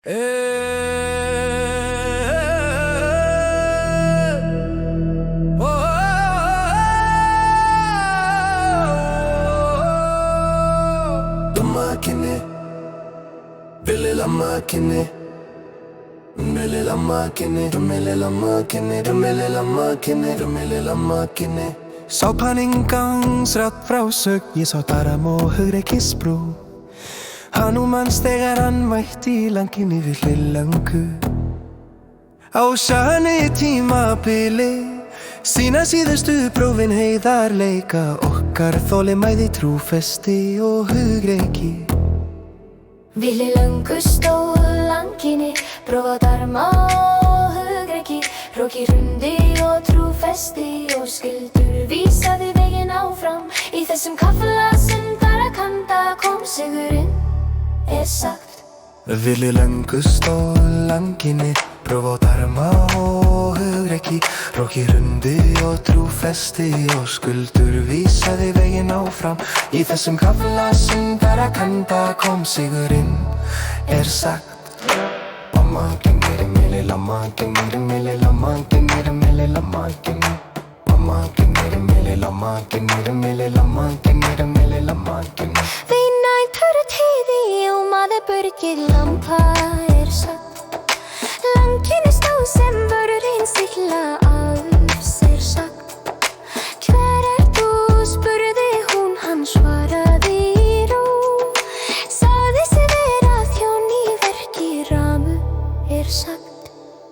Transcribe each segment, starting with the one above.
Makine, Billy la makine, Billy la makine, Billy la makine, Billy la makine, Billy la makine. Sá panningangsrætt frásögn, ég sá daram og hugrekisbrú. Hanúmans þegar hann mætti í langinni við hlillangu. Á sani tímabili sína síðustu prófin heiðarleika okkar, þolinmæði, trúfesti og hugrekki. Villi löngu stóð langinni, prófa dharma og hugrekki. Hroki hrundi og trúfesti og skyldur vísaði veginn áfram. Í þessum kafla syndarakanda kom sigurinn, er sagt. Villi löngu stóð langinni, prófa dharma og hugrekki. Hroki hrundi og trúfesti og skyldur vísaði veginn áfram. Í þessum kafla syndarakanda kom sigurinn, er sagt. Því nætur tíði og maður börgir lampa, er sagt. Langinni stóð sem vörðurinn sigla alls, er sagt. Hver þú, spurði hún, hann svaraði í ró. Sagði sig vera þjón í verki ramu, er sagt.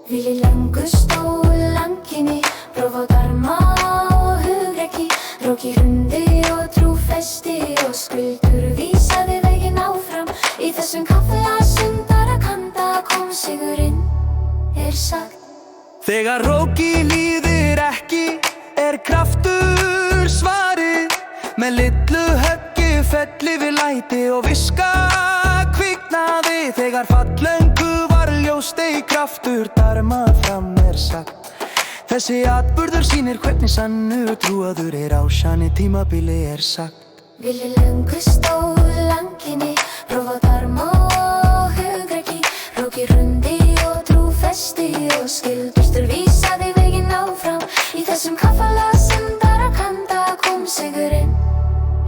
Villi löngu stóð langinni, prófa dharma og hugrekki. Hroki hrundi og trúfesti og skyldur vísaði veginn áfram. Í þessum kafla syndarakanda kom sigurinn, er sagt. Þegar hroki líður ekki er kraftur svarið. Með litlu höggi felli við læti og viska kviknaði. Þegar fallöngu var ljóstei kraftur dharma fram, er sagt. Þessi atburður sýnir hvernig sannur trúaður er á sani tímabili, er sagt. Villi löngu stóð langinni, prófa dharma og hugrekki. Hroki hrundi og trúfesti og skyldur vísaði veginn áfram. Í þessum kafla syndarakanda kom sigurinn,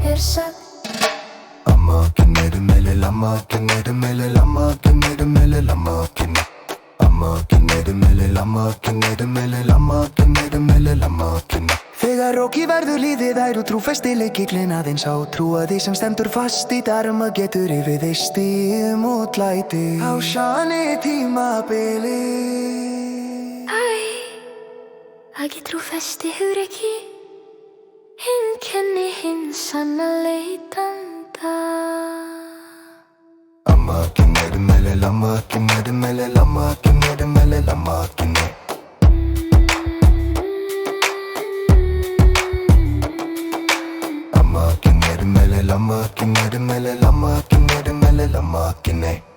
er sagt. Þegar hroki verður líðið ær og trúfesti lykillinn aðeins á trúaði sem stendur fast í dharma getur yfirþeyst í mótlæti. Á sani tímabili Ekki trúfesti hugrekki, kenni hinn sanna leitanda. Lamakine